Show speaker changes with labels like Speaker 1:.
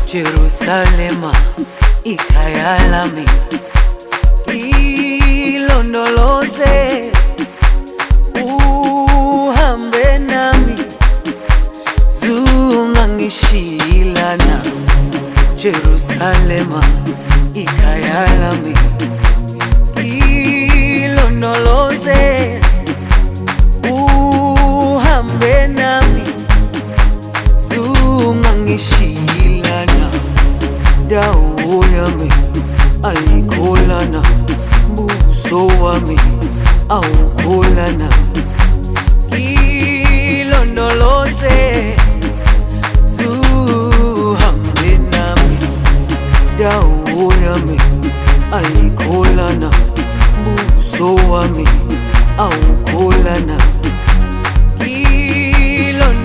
Speaker 1: Jerusalema ikhaya lami, ilondoloze uhambe nami, zungangishilana. Jerusalema ikhaya lami, ilondoloze uhambe nami, zungangishilana. Dawo yami ayikholana, buso wami awukholana.